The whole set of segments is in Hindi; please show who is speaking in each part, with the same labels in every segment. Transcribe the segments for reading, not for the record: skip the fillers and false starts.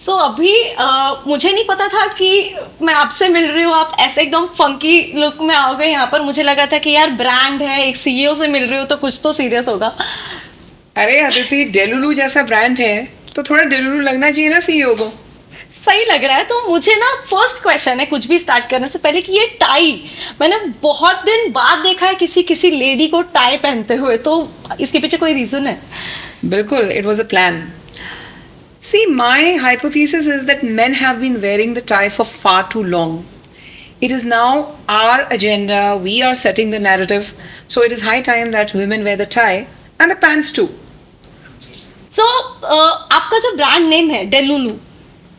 Speaker 1: सो अभी मुझे नहीं पता था कि मैं आपसे मिल रही हूँ, आप ऐसे एकदम फंकी लुक में आओगे यहाँ पर। मुझे लगा था कि यार ब्रांड है, एक सीईओ से मिल रही हूँ तो कुछ तो सीरियस होगा।
Speaker 2: अरे अदिति, डेलुलू जैसा ब्रांड है तो थोड़ा डेलुलू लगना चाहिए ना सीईओ को।
Speaker 1: सही लग रहा है। तो मुझे ना फर्स्ट क्वेश्चन है कुछ भी स्टार्ट करने से पहले कि ये टाई मैंने बहुत दिन बाद देखा है किसी किसी लेडी को टाई पहनते हुए, तो इसके पीछे कोई रीजन है?
Speaker 2: बिल्कुल, it was a plan. See, my hypothesis is that men have been wearing the tie for far too long. It is now our agenda, we are setting the narrative, so it is high time that women wear the tie and the pants too.
Speaker 1: सो आपका जो ब्रांड नेम है डेलुलू,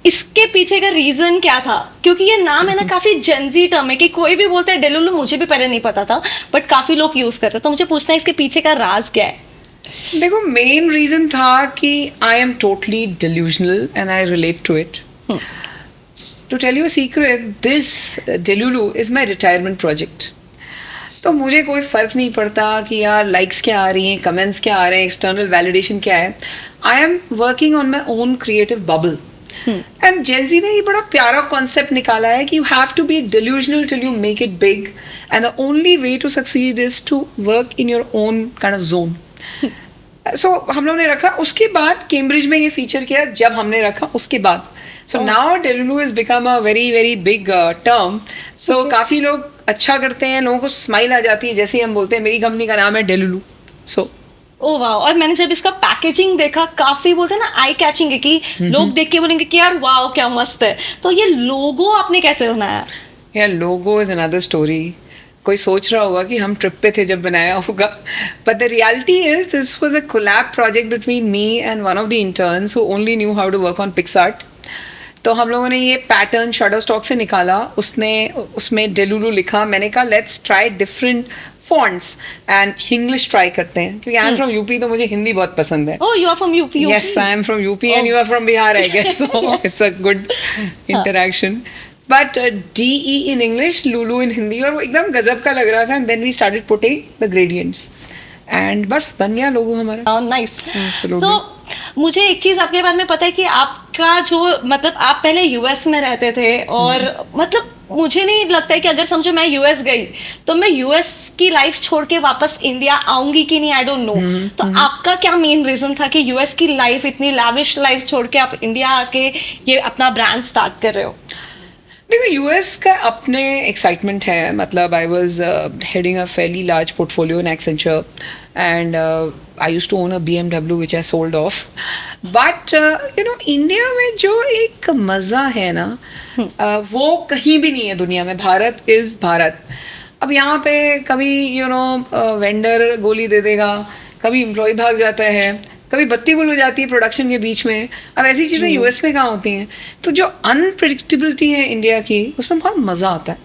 Speaker 1: इसके पीछे का रीजन क्या था? क्योंकि ये नाम है ना काफी जेंजी टर्म है कि कोई भी बोलता है डेलुलू, मुझे भी पहले नहीं पता था बट काफी लोग यूज करते हैं, तो मुझे पूछना है इसके पीछे का राज क्या है?
Speaker 2: देखो, मेन रीजन था कि I am totally delusional and I relate to it. To tell you a secret, this Delulu is my retirement project. तो मुझे कोई फ़र्क नहीं पड़ता कि यार लाइक्स क्या आ रही हैं, कमेंट्स क्या आ रहे हैं, एक्सटर्नल वैलिडेशन क्या है. I am working on my own creative bubble. And Gen Z ने ये बड़ा प्यारा कॉन्सेप्ट निकाला है कि you have to be delusional till you make it big and the only way to succeed is to work in your own kind of zone. सो हम लोगों ने रखा, उसके बाद कैम्ब्रिज में ये फीचर किया जब हमने रखा उसके बाद. So now delulu is become a very very big term. So काफ़ी लोग अच्छा करते हैं, लोगों को स्माइल आ जाती है जैसे ही हम बोलते हैं मेरी कंपनी का नाम है डेलुलू. सो
Speaker 1: ओ वाह. और मैंने जब इसका पैकेजिंग देखा, काफी बोलते हैं ना आई कैचिंग है कि लोग देख के बोलेंगे कि यार वाओ क्या मस्त है. तो ये लोगो आपने कैसे बनाया?
Speaker 2: यार लोगो इज अनदर स्टोरी. कोई सोच रहा होगा कि हम ट्रिप पे थे जब बनाया होगा, but the reality is this was a collab project between me and one of the interns who only knew how to work on PicsArt. तो हम लोगों ने ये पैटर्न शटरस्टॉक से निकाला, उसने उसमें डेलुलू लिखा. मैंने कहा let's try different fonts and English try करते हैं क्योंकि आई एम फ्रॉम यूपी तो मुझे हिंदी बहुत पसंद है.
Speaker 1: Oh, you are from UP?
Speaker 2: Yes, I am from UP and you are from Bihar, I guess. So it's a good interaction. But DE in English, Lulu in Hindi, और वो एकदम गजब का लग रहा था. And then we started putting the gradients. And बस बन गया लोगो हमारा.
Speaker 1: नाइस. सो मुझे एक चीज़ आपके बारे में पता है कि आपका जो मतलब आप पहले यूएस में रहते थे और मतलब मुझे नहीं लगता है कि अगर समझो मैं यूएस गई तो मैं यूएस की लाइफ छोड़ के वापस इंडिया आऊंगी कि नहीं, आई डोंट नो. तो आपका क्या मेन रीजन था कि यूएस की लाइफ, इतनी लाविश लाइफ छोड़ के आप इंडिया आके ये अपना ब्रांड स्टार्ट कर रहे हो?
Speaker 2: देखो, यूएस का अपने एक्साइटमेंट है. मतलब I was heading a fairly large portfolio in Accenture and I used to own a BMW which I sold off. But you know, India में जो एक मज़ा है ना, वो कहीं भी नहीं है दुनिया में. भारत इज़ भारत. अब यहाँ पे कभी यू नो वेंडर गोली दे देगा, कभी एम्प्लॉय भाग जाता है, कभी बत्ती गुल हो जाती है प्रोडक्शन के बीच में. अब ऐसी चीज़ें यूएस में कहाँ होती हैं? तो जो अनप्रिडिक्टेबिलिटी है इंडिया की, उसमें बहुत मज़ा आता है.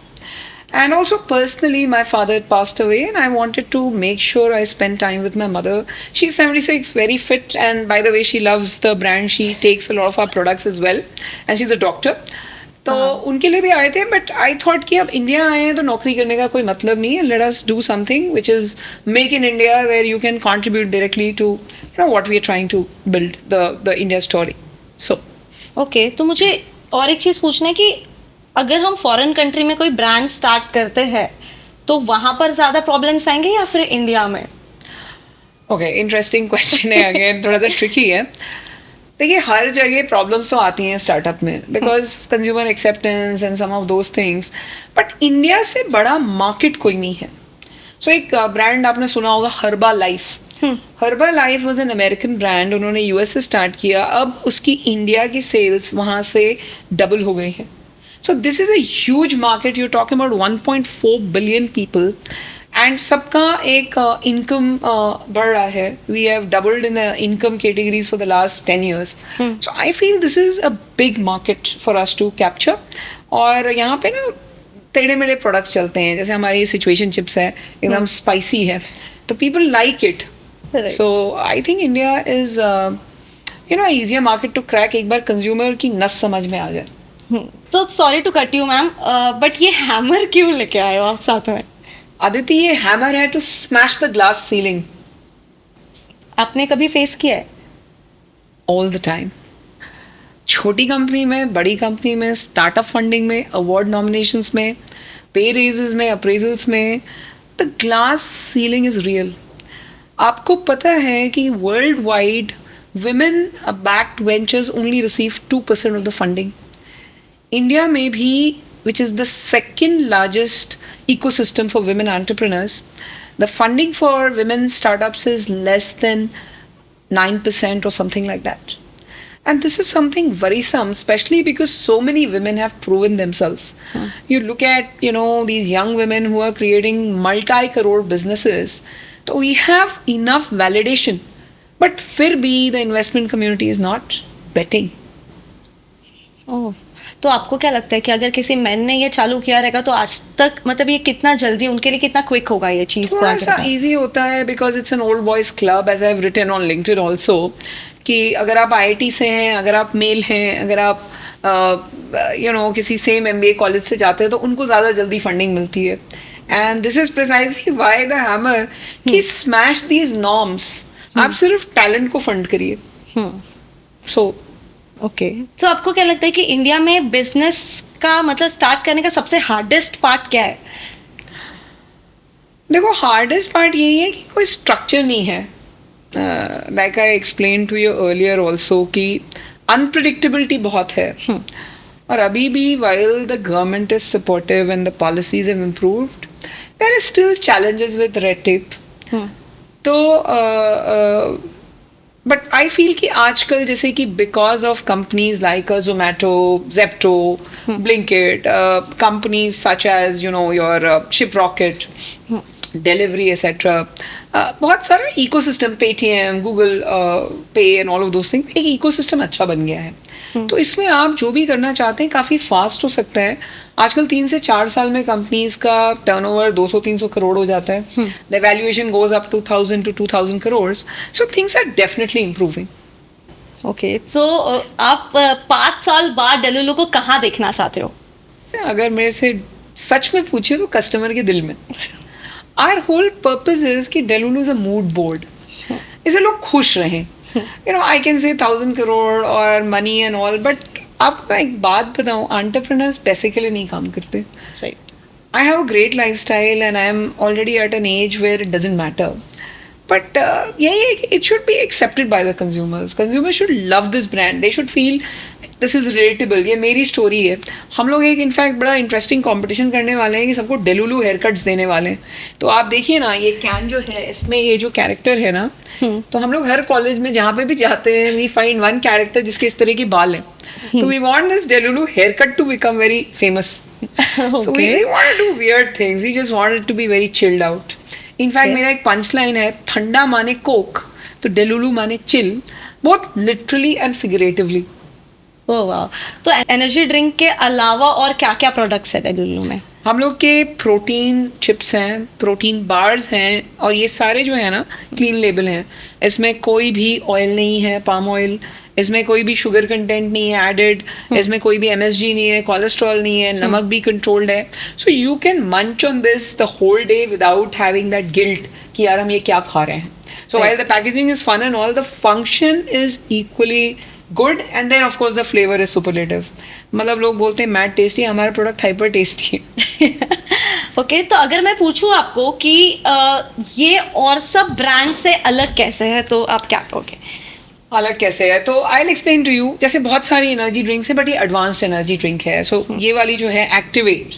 Speaker 2: And also personally my father passed away and I wanted to make sure I spend time with my mother. She is 76, very fit, and by the way she loves the brand. She takes a lot of our products as well and she is a doctor. तो उनके लिए भी आए थे, बट आई थॉट कि अब इंडिया आए हैं तो नौकरी करने का कोई मतलब नहीं है. Let us do something which is make in India where you can contribute directly to you know what we are trying to build the India story. So
Speaker 1: okay. तो मुझे और एक चीज़ पूछना है कि अगर हम फॉरेन कंट्री में कोई ब्रांड स्टार्ट करते हैं तो वहाँ पर ज़्यादा प्रॉब्लम्स आएंगे या फिर इंडिया में?
Speaker 2: ओके, इंटरेस्टिंग क्वेश्चन है. अगेन थोड़ा सा ट्रिकी है. देखिए, हर जगह प्रॉब्लम्स तो आती हैं स्टार्टअप में because consumer acceptance and some of those things. But India से बड़ा मार्केट कोई नहीं है. सो एक ब्रांड आपने सुना होगा, Herbalife. Herbalife was an American brand. उन्होंने यूएस से स्टार्ट किया. अब उसकी इंडिया की सेल्स वहाँ से डबल हो गई हैं. So this is a huge market. You talking about 1.4 billion people and सबका एक इनकम बढ़ रहा है. We have doubled in the income categories for the last 10 years. So I feel this is a big market for us to capture. और यहाँ पे ना टेढ़े मेढ़े प्रोडक्ट्स चलते हैं, जैसे हमारी सिचुएशन चिप्स है, एकदम स्पाइसी है, तो people like it. So I think India is you know easier market to crack एक बार कंज्यूमर की नस समझ में आ जाए.
Speaker 1: तो sorry to cut you ma'am, but ये हैमर क्यों लेके आए हो आप साथ में?
Speaker 2: आदिति, ये हैमर है to smash the glass ceiling.
Speaker 1: आपने कभी फेस किया है?
Speaker 2: All the time. छोटी कंपनी में, बड़ी कंपनी में, स्टार्टअप फंडिंग में, अवार्ड नॉमिनेशंस में, पे रेजेस में, अप्रेजल्स में, the glass ceiling is real. आपको पता है कि world wide women backed ventures only receive 2% of the funding. India में भी, which is the second largest ecosystem for women entrepreneurs, the funding for women startups is less than 9% or something like that. And this is something worrisome, especially because so many women have proven themselves. You look at, these young women who are creating multi-crore businesses. So we have enough validation. But फिर भी the investment community is not betting.
Speaker 1: ओह, तो आपको क्या लगता है कि अगर किसी मैन ने ये चालू किया रहेगा तो आज तक मतलब ये कितना जल्दी उनके लिए कितना क्विक होगा ये चीज़ को
Speaker 2: थोड़ा
Speaker 1: आगे
Speaker 2: सा
Speaker 1: बढ़ाना?
Speaker 2: easy होता है because it's an old boys club, as I've written on LinkedIn also, कि अगर आप IIT से हैं, अगर आप मेल हैं, अगर आप किसी सेम MBA कॉलेज से जाते हैं तो उनको ज़्यादा जल्दी फंडिंग मिलती है. And this is precisely why the hammer कि smash these norms. आप सिर्फ टैलेंट को फंड करिए. सो
Speaker 1: ओके, तो आपको क्या लगता है कि इंडिया में बिजनेस का मतलब स्टार्ट करने का सबसे हार्डेस्ट पार्ट क्या है?
Speaker 2: देखो, हार्डेस्ट पार्ट यही है कि कोई स्ट्रक्चर नहीं है. Like I explain to you earlier also कि अनप्रिडिक्टेबिलिटी बहुत है. और अभी भी while the government is supportive and the policies have improved, there is still challenges with red tape. तो बट आई फील कि आजकल जैसे कि because of companies like Zomato, Zepto, Blinkit, companies such as your Shiprocket, delivery etcetera, बहुत सारा ecosystem, Paytm, Google Pay and all of those things, एक इकोसिस्टम अच्छा बन गया है. तो इसमें आप जो भी करना चाहते हैं काफ़ी फास्ट हो सकता है. आजकल 3 से 4 साल में कंपनीज का टर्नओवर 200-300 करोड़ हो जाता है. The valuation goes up to 1000 to 2000 crore. So things are definitely improving.
Speaker 1: Okay, so आप 5 साल बाद डेलुलु को कहाँ देखना चाहते हो?
Speaker 2: अगर मेरे से सच में पूछिए तो कस्टमर के दिल में. आवर होल पर्पज इज कि delulu is a mood board. इससे लोग खुश रहें. I can say 1000 करोड़ और मनी एंड ऑल, बट आपको मैं एक बात बताऊँ, एंटरप्रेन्योर्स पैसे के लिए नहीं काम करते.
Speaker 1: Right.
Speaker 2: I have a great lifestyle and I am already at an age where it doesn't matter. But it should be accepted by the consumers. Consumers should love this brand. They should feel this is relatable. ये मेरी स्टोरी है. हम लोग एक इनफैक्ट बड़ा इंटरेस्टिंग कंपटीशन करने वाले हैं कि सबको डेलुलु हेयर कट्स देने वाले हैं. तो आप देखिए ना, ये कैन जो है इसमें ये जो कैरेक्टर है ना, तो हम लोग हर कॉलेज में जहाँ पे भी जाते हैं वी फाइंड वन कैरेक्टर जिसके इस तरह की बाल है. तो we want this delulu haircut to become very famous. So we want to do weird things. We just want it to be very chilled out. In fact मेरा एक पंच लाइन है, ठंडा माने कोक तो डेलुलु माने चिल, बहुत लिटरली एंड फिगरेटिवली.
Speaker 1: ओह वाह. तो एनर्जी ड्रिंक के अलावा और क्या क्या प्रोडक्ट्स है डेलुलु में?
Speaker 2: हम लोग के प्रोटीन चिप्स हैं, प्रोटीन बार्स हैं, और ये सारे जो है ना क्लीन लेबल हैं. इसमें कोई भी ऑयल नहीं है, पाम ऑयल. इसमें कोई भी शुगर कंटेंट नहीं है एडेड. इसमें कोई भी MSG नहीं है, कोलेस्ट्रॉल नहीं है, नमक भी कंट्रोल्ड है. So you can munch on this the whole day without having that guilt कि यार हम ये क्या खा रहे हैं. So while the packaging is fun and all, the function is equally good and then of course the flavour is superlative. मतलब लोग बोलते हैं मैट टेस्टी, हमारा प्रोडक्ट हाइपर टेस्टी है.
Speaker 1: ओके, तो अगर मैं पूछूं आपको कि ये और सब ब्रांड से अलग कैसे है, तो आप क्या कहोगे?
Speaker 2: अलग कैसे है तो I will explain to you. जैसे बहुत सारी एनर्जी ड्रिंक्स है, बट ये एडवांस्ड एनर्जी ड्रिंक है. सो ये वाली जो है Activate,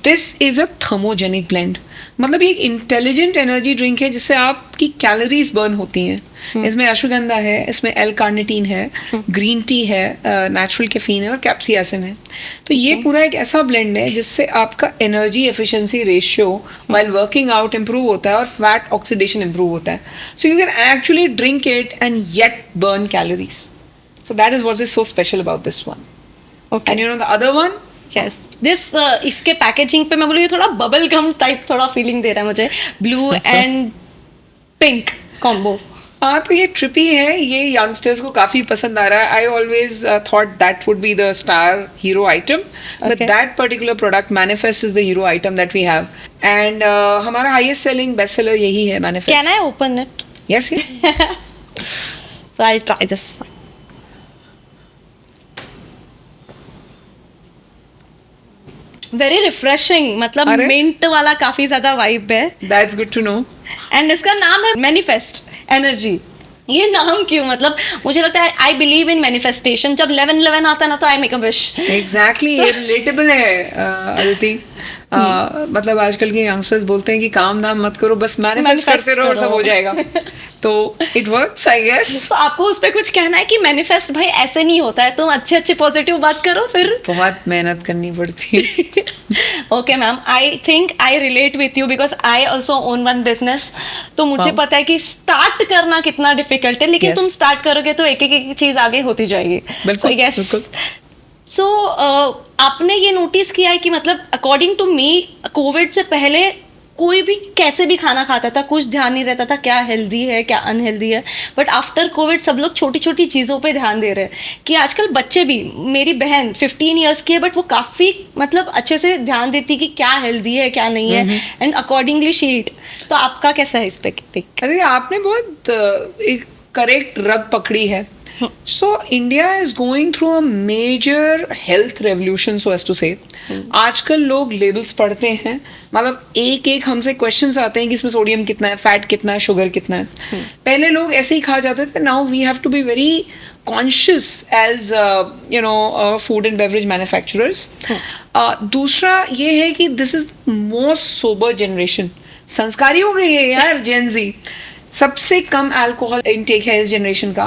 Speaker 2: this is a thermogenic blend. मतलब ये एक इंटेलिजेंट एनर्जी ड्रिंक है जिससे आपकी कैलोरीज बर्न होती हैं. इसमें अश्वगंधा है, इसमें एल कार्निटीन है, ग्रीन टी है, नेचुरल कैफीन है और कैप्सियासिन है. तो ये पूरा एक ऐसा ब्लेंड है जिससे आपका energy efficiency ratio while working out improve होता है और फैट ऑक्सीडेशन इंप्रूव होता है. So you can actually drink it and yet burn calories. So that is what is so special about this one. And you know the other one,
Speaker 1: yes, this इसके पैकेजिंग पे मैं बोलूँ ये थोड़ा बबल गम टाइप थोड़ा फीलिंग दे रहा है मुझे, ब्लू एंड पिंक कॉम्बो.
Speaker 2: हाँ, तो ये ट्रिपी है, ये यंगस्टर्स को काफ़ी पसंद आ रहा है. I always thought that would be the star hero item, but that particular product Manifest is the hero item that we have. And हमारा हाईएस्ट सेलिंग बेस्ट सेलर यही है, Manifest.
Speaker 1: Can I open it?
Speaker 2: Yes.
Speaker 1: So I try this. Very refreshing, मतलब
Speaker 2: अरे?
Speaker 1: मिंट वाला काफी ज्यादा वाइब है।
Speaker 2: That's good to know.
Speaker 1: And इसका नाम है मैनिफेस्ट एनर्जी। ये नाम क्यों? मतलब मुझे लगता है आई बिलीव इन मैनिफेस्टेशन। जब 11/11 आता है ना तो I make a wish.
Speaker 2: Exactly, ये रिलेटेबल है अदिति। मतलब आजकल के यंगस्टर्स बोलते हैं कि काम धाम मत करो, बस मैनिफेस्ट करते रहो और सब हो जाएगा। तो इट वर्क्स आई गेस।
Speaker 1: तो आपको उस पर कुछ कहना है कि मैनिफेस्ट भाई ऐसे नहीं होता है, तुम अच्छे अच्छे पॉजिटिव बात करो फिर।
Speaker 2: बहुत मेहनत करनी पड़ती है।
Speaker 1: Okay ma'am, I think I relate with you because I also own one business. तो मुझे
Speaker 2: Wow.
Speaker 1: पता है कि स्टार्ट करना कितना डिफिकल्ट है, लेकिन
Speaker 2: Yes.
Speaker 1: तुम स्टार्ट करोगे तो एक एक चीज आगे होती जाएगी।
Speaker 2: बिल्कुल,
Speaker 1: So, yes.
Speaker 2: बिल्कुल।
Speaker 1: सो आपने ये नोटिस किया है कि मतलब अकॉर्डिंग टू मी कोविड से पहले कोई भी कैसे भी खाना खाता था, कुछ ध्यान नहीं रहता था क्या हेल्दी है क्या अनहेल्दी है, बट आफ्टर कोविड सब लोग छोटी छोटी चीज़ों पे ध्यान दे रहे हैं। कि आजकल बच्चे भी, मेरी बहन 15 ईयर्स की है बट वो काफ़ी मतलब अच्छे से ध्यान देती है कि क्या हेल्दी है क्या नहीं है, एंड अकॉर्डिंगली शी ईट। तो आपका कैसा है इस पे?
Speaker 2: अरे आपने बहुत एक करेक्ट रग पकड़ी है। So India is going through a major health revolution, so as to say. आजकल लोग लेबल्स पढ़ते हैं, मतलब एक एक हमसे क्वेश्चंस आते हैं कि इसमें सोडियम कितना है, फैट कितना है, शुगर कितना है। पहले लोग ऐसे ही खा जाते थे। Now we have to be very conscious as food and beverage manufacturers. दूसरा ये है कि this is most sober generation. संस्कारी हो गई है यार जेन जी। सबसे कम अल्कोहल इनटेक है इस जनरेशन का।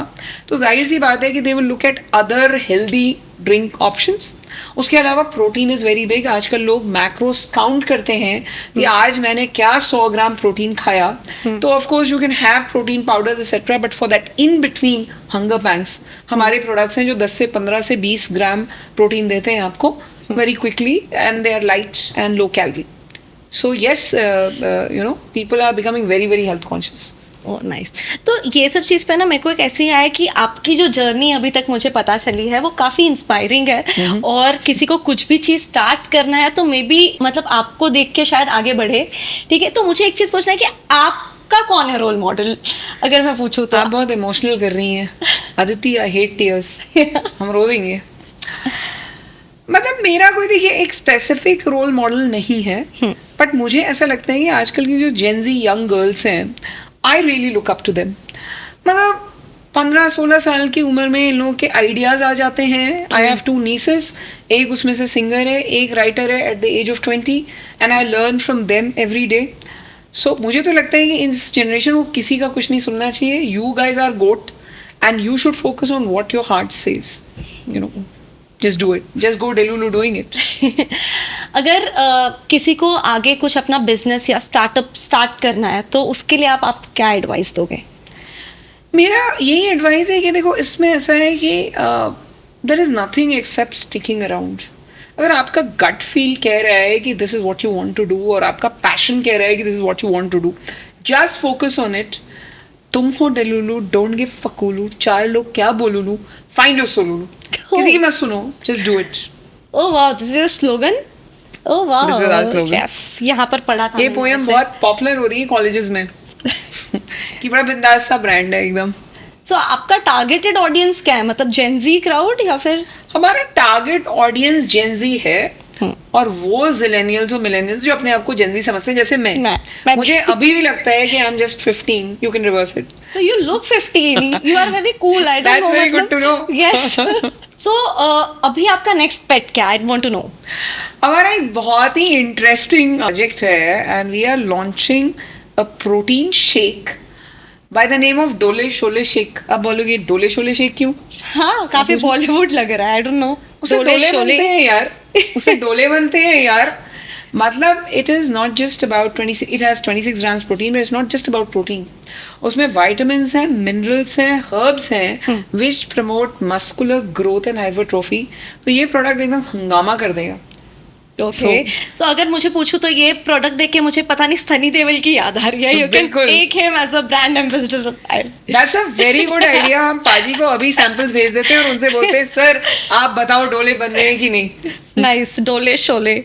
Speaker 2: तो जाहिर सी बात है कि they will look at other healthy drink options. उसके अलावा प्रोटीन इज़ वेरी बिग। आजकल लोग मैक्रोस काउंट करते हैं कि आज मैंने क्या 100 ग्राम प्रोटीन खाया। तो of course you can have protein powders etcetera, but for that in between hunger pangs हमारे प्रोडक्ट्स हैं जो 10 से 15 से 20 ग्राम प्रोटीन देते हैं आपको very quickly, and they are light and low calorie. So yes, people are becoming very very health conscious.
Speaker 1: Nice. तो ये सब चीज़ पे ना मेरे को एक ऐसे ही आया कि आपकी जो जर्नी अभी तक मुझे पता चली है वो काफ़ी इंस्पायरिंग है, और किसी को कुछ भी चीज़ स्टार्ट करना है तो मे बी मतलब आपको देख के शायद आगे बढ़े। ठीक है, तो मुझे एक चीज़ पूछना है कि आपका कौन है रोल मॉडल, अगर मैं पूछूँ तो?
Speaker 2: आप बहुत इमोशनल कर रही हैं अदिति, आई हेट टीयर्स। हम रो देंगे। मतलब मेरा कोई देखिए एक स्पेसिफिक रोल मॉडल नहीं है, बट मुझे ऐसा लगता है कि आजकल की जो जेन जी यंग गर्ल्स हैं, I really look up to them. मतलब 15-16 साल की उम्र में इन लोगों के आइडियाज़ आ जाते हैं। आई हैव 2 nieces, एक उसमें से सिंगर है, एक राइटर है at the age of 20, and I learn from them every day. सो मुझे तो लगता है कि इस जनरेशन को किसी का कुछ नहीं सुनना चाहिए। You guys are GOAT and you should focus on what your heart says, you know, just do it, just go delulu doing it.
Speaker 1: अगर किसी को आगे कुछ अपना बिजनेस या स्टार्टअप स्टार्ट करना है तो उसके लिए आप क्या एडवाइस दोगे?
Speaker 2: मेरा यही एडवाइस है कि देखो, इसमें ऐसा है कि there is nothing except sticking around. अगर आपका गट फील कह रहा है कि this is what you want to do, और आपका पैशन कह रहा है कि this is what you want to do, just focus on it. तुम हो डेलुलू, डोंट गिव फकूलू, 4 लोग क्या बोलूलू, फाइंड योर सोलूलू। किसी की मत सुनो, just do it.
Speaker 1: Oh wow, this is your slogan. Oh wow,
Speaker 2: This is our slogan.
Speaker 1: Yes, यहाँ पर पढ़ा था
Speaker 2: ये
Speaker 1: मैंने
Speaker 2: पोएम
Speaker 1: वैसे।
Speaker 2: बहुत पॉपुलर हो रही है कॉलेजेस में कि बड़ा बिंदास सा ब्रांड है एकदम।
Speaker 1: So, आपका टारगेटेड ऑडियंस क्या है? मतलब जेनजी क्राउड या फिर?
Speaker 2: हमारा टारगेट ऑडियंस जेनजी है, और वो जिलेनियल्स और मिलेनियल्स जो अपने आप को जेनजी समझते हैं, जैसे मैं मुझे अभी भी लगता है कि I am just 15। You can reverse it.
Speaker 1: So you look 15. You are very cool. I don't
Speaker 2: That's
Speaker 1: know.
Speaker 2: very good to know.
Speaker 1: Yes. So अभी आपका नेक्स्ट पेट क्या? I want to know.
Speaker 2: हमारा एक बहुत ही इंटरेस्टिंग प्रोजेक्ट है, and we are launching a protein shake by the name of Dole Shole shake. आप बोलोगे डोले शोले शेक क्यों?
Speaker 1: हाँ, काफी बॉलीवुड लग रहा है। I don't know.
Speaker 2: उसे डोले बनते हैं यार, उसे डोले बनते हैं यार। मतलब it is not just about 26, it has 26 grams protein, but it's not just about protein. उसमें वाइटामिन्स हैं, मिनरल्स हैं, हर्ब्स हैं, विच promote muscular growth and hypertrophy. तो ये प्रोडक्ट एकदम हंगामा कर देगा।
Speaker 1: ओके, सो अगर मुझे पूछूं तो ये प्रोडक्ट देख के मुझे पता नहीं सनी देओल की याद आ रही है। You can take him as a brand ambassador.
Speaker 2: That's a very good idea. हम पाजी को अभी सैंपल्स भेज देते हैं और उनसे बोलते हैं, सर आप बताओ डोले बन रहे हैं कि नहीं।
Speaker 1: नाइस, डोले शोले।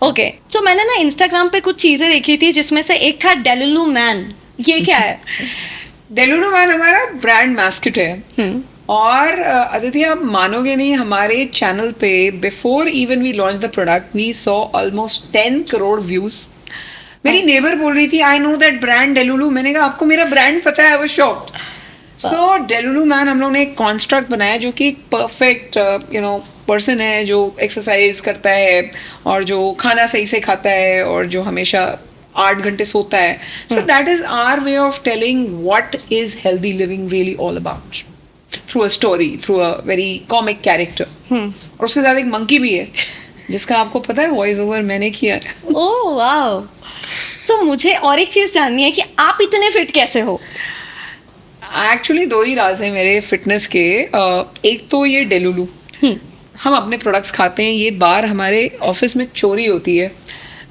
Speaker 1: ओके, सो मैंने ना इंस्टाग्राम पे कुछ चीजें देखी थी जिसमें से एक था डेलुलू मैन। ये क्या है?
Speaker 2: डेलुलू मैन हमारा ब्रांड मैस्केट है। और अदिति आप मानोगे नहीं, हमारे चैनल पे before even we launch the product we saw almost 10 crore views. मेरी नेबर बोल रही थी I know that brand delulu. मैंने कहा आपको मेरा ब्रांड पता है? वो शॉक्ड. सो डेलुलू मैन हम लोग ने एक कॉन्स्ट्रक्ट बनाया जो कि एक परफेक्ट पर्सन है, जो एक्सरसाइज करता है और जो खाना सही से खाता है और जो हमेशा 8 घंटे सोता है. So that is our way of telling what is healthy living really all about, through a story, through a very comic character. और उसके साथ एक मंकी भी है जिसका आपको पता है वॉइस ओवर मैंने किया है.
Speaker 1: Oh wow. तो मुझे और एक चीज जाननी है कि आप इतने फिट कैसे हो?
Speaker 2: एक्चुअली 2 ही राज हैं मेरे फिटनेस के. एक तो ये डेलुलू, हम अपने प्रोडक्ट्स खाते हैं, ये बार हमारे ऑफिस में चोरी होती है.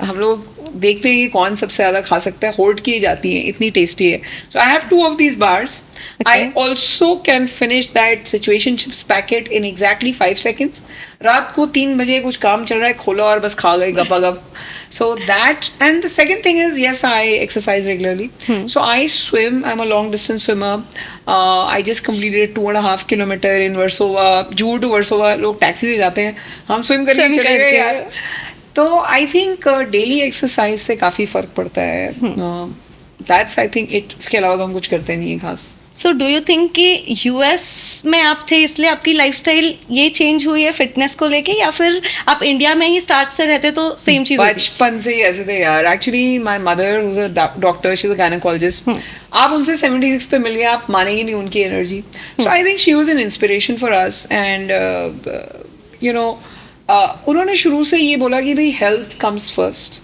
Speaker 2: हम लोग देखते हैं कि कौन सबसे ज़्यादा खा सकता है, होल्ड की जाती है, इतनी टेस्टी है. So I have 2 of these bars. I also can finish that situation chips packet in exactly 5 seconds. रात को 3 बजे कुछ काम चल रहा है, खोला और बस खा गए गपा गप. So that, and the second thing is, yes, I exercise regularly. So I swim. I'm a long distance swimmer. I just completed 2.5 kilometer in Warsaw. Juhu to Warsaw. लोग टैक्सी से जाते हैं, हम swim करके चले गए यार. तो I think daily exercise से काफ़ी फर्क पड़ता है. That's I think it. इसके अलावा तो हम कुछ करते नहीं हैं खास.
Speaker 1: सो डू यू थिंक कि यूएस में आप थे इसलिए आपकी लाइफस्टाइल ये चेंज हुई है फिटनेस को लेके, या फिर आप इंडिया में ही स्टार्ट से रहते तो सेम चीज होती?
Speaker 2: बचपन से ही ऐसे थे यार. Actually my mother was a doctor, she is a gynaecologist. आप उनसे 76 पे मिलिए, आप मानेंगे नहीं उनकी energy. So I think she was an inspiration for us. And उन्होंने शुरू से ये बोला कि भाई health comes first.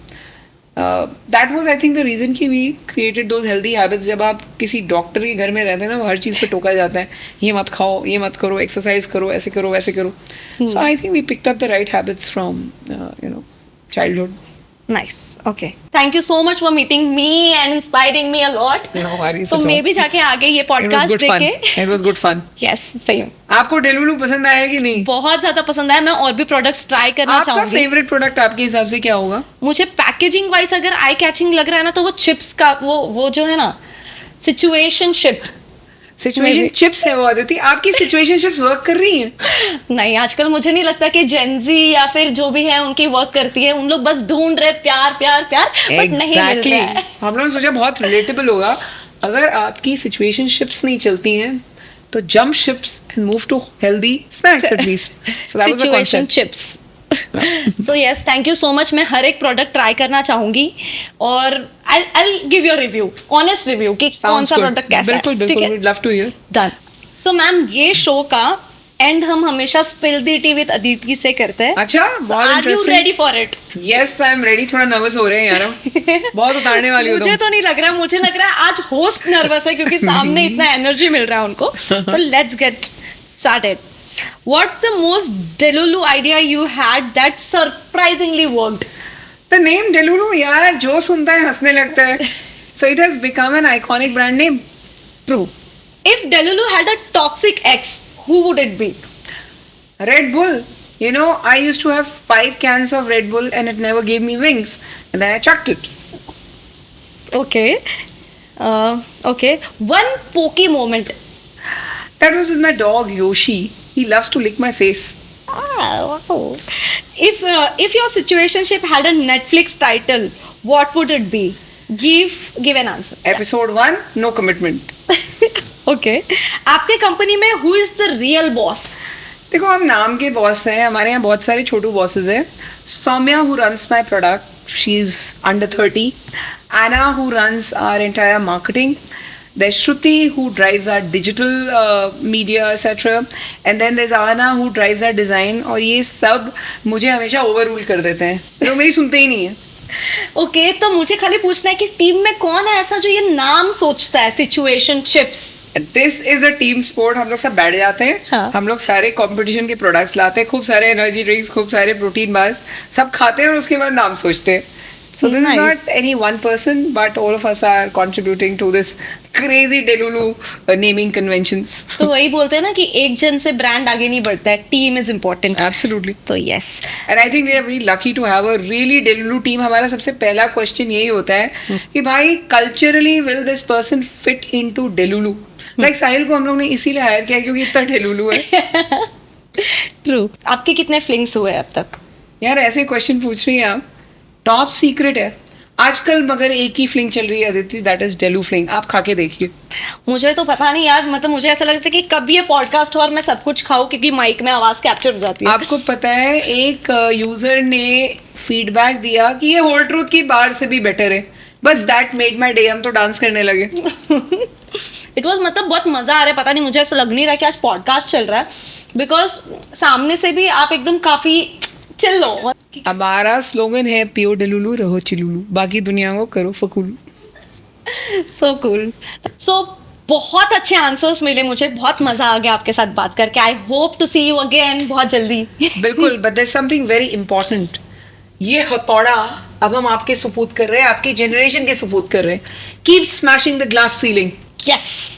Speaker 2: That was I think the reason कि we created those healthy habits. जब आप किसी डॉक्टर के घर में रहते हैं ना, वो हर चीज़ पे टोका जाता है, ये मत खाओ, ये मत करो, एक्सरसाइज करो, ऐसे करो, वैसे करो. So I think we picked up the right habits from childhood.
Speaker 1: Nice. Okay, thank you so much for meeting me and inspiring me a lot. तो मैं भी जाके आगे ये पॉडकास्ट देखे.
Speaker 2: It was good fun.
Speaker 1: Yes, सही.
Speaker 2: आपको डेलुलू पसंद आया कि नहीं?
Speaker 1: बहुत ज्यादा पसंद आया. मैं और भी प्रोडक्ट्स ट्राई करना चाहूंगी.
Speaker 2: आपका फेवरेट प्रोडक्ट आपके हिसाब से क्या होगा?
Speaker 1: मुझे पैकेजिंग वाइज अगर आई कैचिंग लग रहा है ना, तो वो चिप्स का वो जो है ना, सिचुएशनशिप
Speaker 2: चिप्स है वो. आदिति, आपकी सिचुएशनशिप्स वर्क कर रही हैं?
Speaker 1: नहीं, आजकल मुझे नहीं लगता कि जेनजी या फिर जो भी है उनकी वर्क करती है. उन लोग बस ढूंढ रहे प्यार प्यार प्यार, बट नहीं मिल रहा है.
Speaker 2: हम लोगों ने सोचा बहुत रिलेटेबल होगा. अगर आपकी सिचुएशनशिप्स नहीं चलती हैं तो jump ships and move to healthy snacks at least. So that was the concept.
Speaker 1: Chips. So yes, thank you so much. मैं हर एक प्रोडक्ट ट्राई करना चाहूंगी और I'll give you a review, honest review कि कौन सा प्रोडक्ट कैसा है.
Speaker 2: बिल्कुल, we'd love to hear.
Speaker 1: Done. So ma'am, ये शो का एंड हम हमेशा spill the T with Aditi से करते हैं.
Speaker 2: अच्छा, बहुत interesting.
Speaker 1: Are you ready for it?
Speaker 2: Yes, I'm ready. थोड़ा नर्वस हो रहे हैं यार. बहुत उतारने वाली हो तुम.
Speaker 1: मुझे तो नहीं लग रहा, मुझे लग रहा है आज होस्ट नर्वस है क्योंकि सामने इतना एनर्जी मिल रहा है उनको. तो let's get started. What's the most Delulu idea you had that surprisingly worked?
Speaker 2: The name Delulu, यार जो सुनता है हंसने लगता है. So it has become an iconic brand name.
Speaker 1: True. If Delulu had a toxic ex, who would it be?
Speaker 2: Red Bull. You know, I used to have 5 cans of Red Bull and it never gave me wings. And then I chucked it.
Speaker 1: Okay. Okay. One pokey moment.
Speaker 2: That was with my dog Yoshi. He loves to lick my face.
Speaker 1: Ah, wow. If your situationship had a Netflix title, what would it be? Give an answer.
Speaker 2: Episode 1, no commitment.
Speaker 1: Okay. आपके कंपनी में who is the real boss?
Speaker 2: देखो, हम नाम के बॉस हैं. हमारे यहाँ बहुत सारे छोटू बॉसेस हैं. Saumya who runs my product, she's under 30. Anna who runs our entire marketing. There's Shruti who drives our digital media etc. And then there's Anna who drives our design. और ये सब मुझे हमेशा overrule कर देते हैं. लोग मेरी सुनते ही नहीं है.
Speaker 1: ओके, तो मुझे खाली पूछना है कि टीम में कौन है ऐसा जो ये नाम सोचता है situationships?
Speaker 2: This is a team sport. हम लोग सब बैठ जाते हैं.
Speaker 1: हाँ.
Speaker 2: हम लोग सारे कंपटीशन के प्रोडक्ट्स लाते हैं, खूब सारे एनर्जी ड्रिंक्स, खूब सारे प्रोटीन बार्स, सब खाते हैं और उसके बाद नाम सोचते हैं. So this is not any one person, but all of us are contributing to this crazy Delulu naming conventions.
Speaker 1: तो वही बोलते हैं ना कि एक जन से ब्रांड आगे नहीं बढ़ता है, टीम इज इम्पोर्टेंट.
Speaker 2: Absolutely.
Speaker 1: तो yes.
Speaker 2: And I think we are very lucky to have a really Delulu team. हमारा सबसे पहला क्वेश्चन यही होता है कि भाई culturally will this person fit into Delulu? Like Sahil को हम लोग ने इसीलिए हायर किया क्योंकि इतना ढेलुलू है.
Speaker 1: ट्रू. आपके कितने फ्लिंग्स हुए अब तक?
Speaker 2: यार ऐसे क्वेश्चन पूछ रही हैं आप. टॉप सीक्रेट है आजकल, मगर एक ही फ्लिंग चल रही है Aditi, that is delu fling. आप खा के देखिए.
Speaker 1: मुझे तो पता नहीं यार, मतलब मुझे ऐसा लगता है कि कब ये पॉडकास्ट हो और मैं सब कुछ खाऊं, क्योंकि माइक में आवाज कैप्चर हो जाती है.
Speaker 2: आपको पता है एक यूजर ने फीडबैक दिया कि ये होल ट्रूथ की बार से भी बेटर है. बस दैट मेड माई डे. हम तो डांस करने लगे.
Speaker 1: इट वॉज, मतलब बहुत मजा आ रहा है. पता नहीं, मुझे ऐसा लग नहीं रहा कि आज पॉडकास्ट चल रहा है, बिकॉज सामने से भी आप एकदम काफी चिल हो.
Speaker 2: हमारा स्लोगन है पियो डेलुलू रहो चिलुलू, बाकी दुनिया को करो फकुलू.
Speaker 1: So cool. सो बहुत अच्छे आंसर्स मिले मुझे, बहुत मजा आ गया आपके साथ बात करके. I hope to see you again बहुत जल्दी.
Speaker 2: बिल्कुल. But there something very important. ये हथौड़ा अब हम आपके सुपुर्द कर रहे हैं, आपकी जनरेशन के सुपुर्द कर रहे हैं. Keep smashing the glass ceiling.
Speaker 1: Yes.